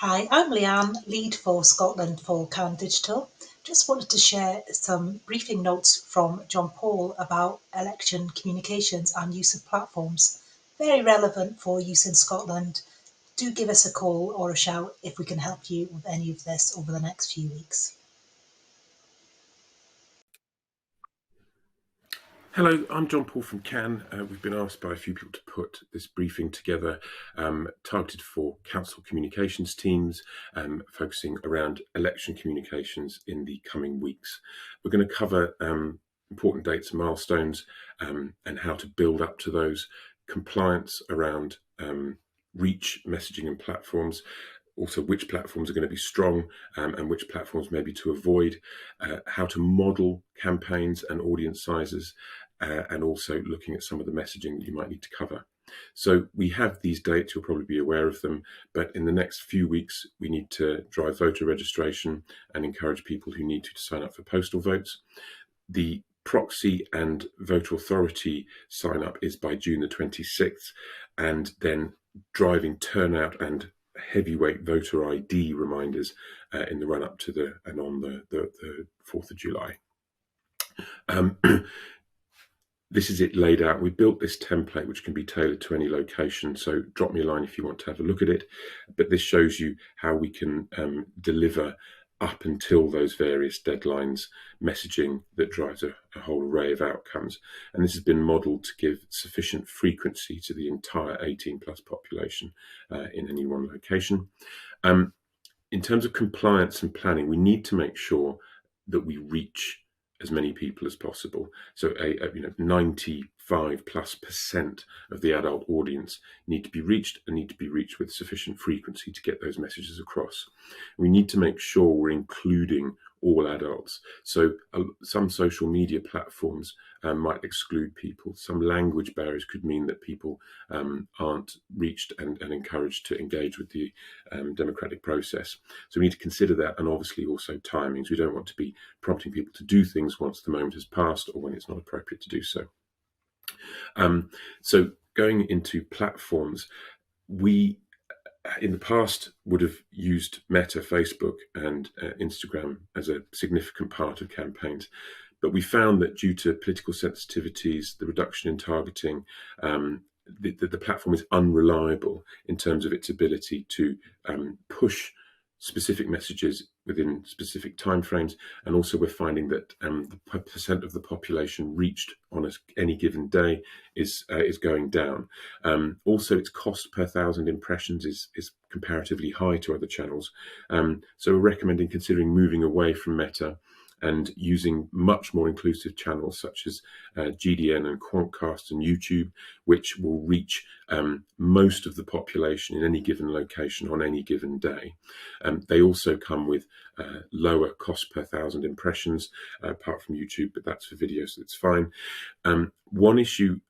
Hi, I'm Leanne, lead for Scotland for Can Digital. Just wanted to share some briefing notes from John-Paul about election communications and use of platforms. Very relevant for use in Scotland. Do give us a call or a shout if we can help you with any of this over the next few weeks. Hello, I'm John Paul from Cannes. We've been asked by a few people to put this briefing together, targeted for council communications teams, focusing around election communications in the coming weeks. We're going to cover important dates and milestones and how to build up to those, compliance around reach, messaging and platforms, also which platforms are going to be strong and which platforms maybe to avoid, how to model campaigns and audience sizes, and also looking at some of the messaging that you might need to cover. So we have these dates, you'll probably be aware of them, but in the next few weeks, we need to drive voter registration and encourage people who need to sign up for postal votes. The proxy and voter authority sign up is by June the 26th, and then driving turnout and heavyweight voter ID reminders in the run up to and on the 4th of July. This is it laid out. We built this template which can be tailored to any location, so drop me a line if you want to have a look at it. But this shows you how we can deliver up until those various deadlines messaging that drives a whole array of outcomes. And this has been modelled to give sufficient frequency to the entire 18 plus population in any one location. In terms of compliance and planning, we need to make sure that we reach as many people as possible. So 95+% of the adult audience need to be reached and need to be reached with sufficient frequency to get those messages across. We need to make sure we're including all adults. So some social media platforms might exclude people. Some language barriers could mean that people aren't reached and encouraged to engage with the democratic process. So we need to consider that, and obviously also timings. We don't want to be prompting people to do things once the moment has passed or when it's not appropriate to do so. So going into platforms, we in the past would have used Meta, Facebook and Instagram as a significant part of campaigns. But we found that due to political sensitivities, the reduction in targeting, the platform is unreliable in terms of its ability to push specific messages within specific timeframes, and also we're finding that the percent of the population reached on any given day is going down. Also, its cost per 1,000 impressions is comparatively high to other channels. So we're recommending considering moving away from Meta and using much more inclusive channels such as GDN and Quantcast and YouTube, which will reach most of the population in any given location on any given day. They also come with lower cost per 1,000 impressions, apart from YouTube, but that's for videos, so it's fine. One issue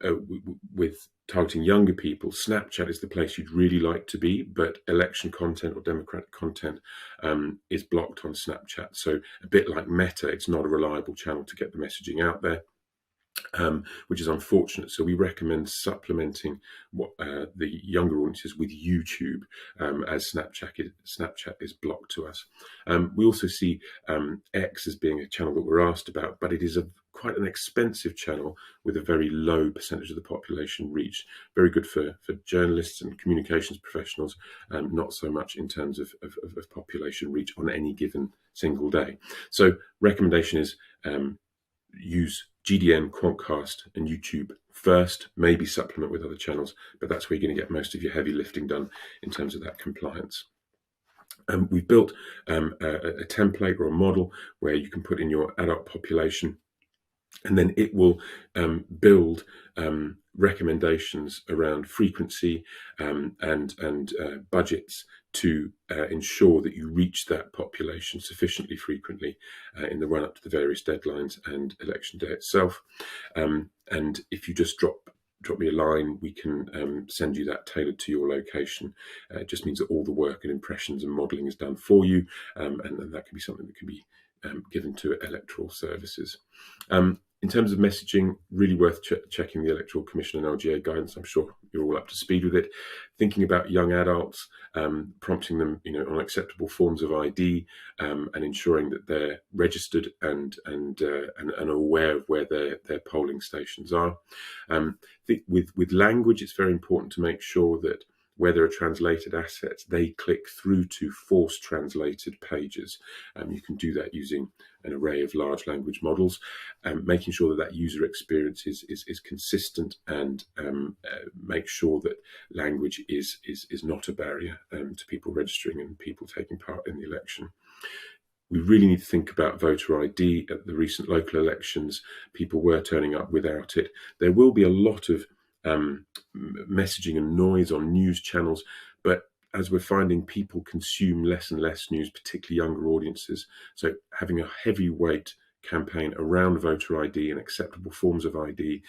with targeting younger people, Snapchat is the place you'd really like to be, but election content or democratic content is blocked on Snapchat. So a bit like Meta, it's not a reliable channel to get the messaging out there, which is unfortunate. So we recommend supplementing the younger audiences with YouTube, as Snapchat is blocked to us. We also see X as being a channel that we're asked about, but it is quite an expensive channel with a very low percentage of the population reached. Very good for journalists and communications professionals, not so much in terms of population reach on any given single day. So recommendation is use GDN, Quantcast and YouTube first, maybe supplement with other channels, but that's where you're going to get most of your heavy lifting done in terms of that compliance. We've built a template or a model where you can put in your adult population, and then it will build recommendations around frequency and budgets to ensure that you reach that population sufficiently frequently in the run-up to the various deadlines and election day itself. And if you just drop me a line, we can send you that tailored to your location. It just means that all the work and impressions and modelling is done for you, and that can be something that can be given to electoral services. In terms of messaging, really worth checking the Electoral Commission and LGA guidance. I'm sure you're all up to speed with it. Thinking about young adults, prompting them, on acceptable forms of ID, and ensuring that they're registered and aware of where their polling stations are. With language, it's very important to make sure that where there are translated assets, they click through to force translated pages. You can do that using an array of large language models, making sure that user experience is consistent, and make sure that language is not a barrier to people registering and people taking part in the election. We really need to think about voter ID. At the recent local elections, people were turning up without it. There will be a lot of messaging and noise on news channels, but as we're finding, people consume less and less news, particularly younger audiences. So having a heavyweight campaign around voter ID and acceptable forms of ID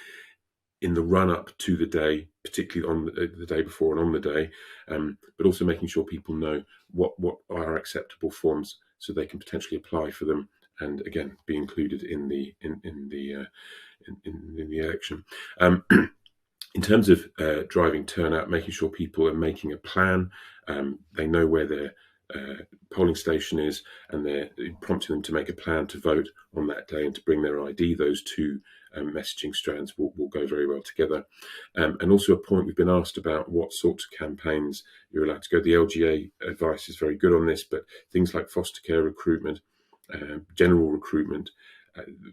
in the run-up to the day, particularly on the day before and on the day, but also making sure people know what are acceptable forms, so they can potentially apply for them and again be included in the election. In terms of driving turnout, making sure people are making a plan, they know where their polling station is, and they're prompting them to make a plan to vote on that day and to bring their ID. Those two messaging strands will go very well together. And also a point we've been asked about what sorts of campaigns you're allowed to go. The LGA advice is very good on this, but things like foster care recruitment, general recruitment,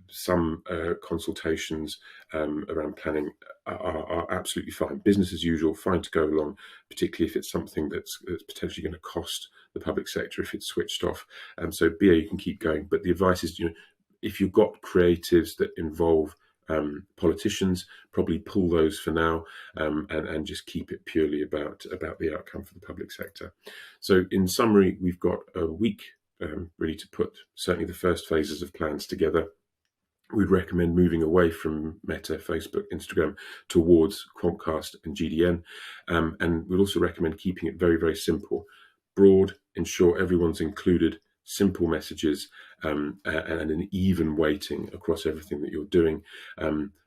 some consultations around planning are absolutely fine. Business as usual, fine to go along, particularly if it's something that's potentially going to cost the public sector if it's switched off. So BA, you can keep going. But the advice is, if you've got creatives that involve politicians, probably pull those for now, and just keep it purely about the outcome for the public sector. So in summary, we've got a week really to put certainly the first phases of plans together. We'd recommend moving away from Meta, Facebook, Instagram towards Quantcast and GDN. And we'd also recommend keeping it very, very simple. Broad, ensure everyone's included, simple messages, and an even weighting across everything that you're doing,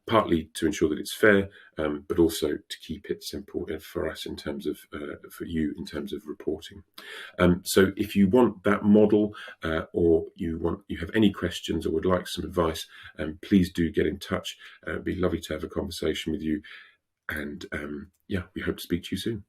partly to ensure that it's fair, but also to keep it simple for us in terms of, for you in terms of reporting. So if you want that model, or you have any questions or would like some advice, please do get in touch. It'd be lovely to have a conversation with you. And we hope to speak to you soon.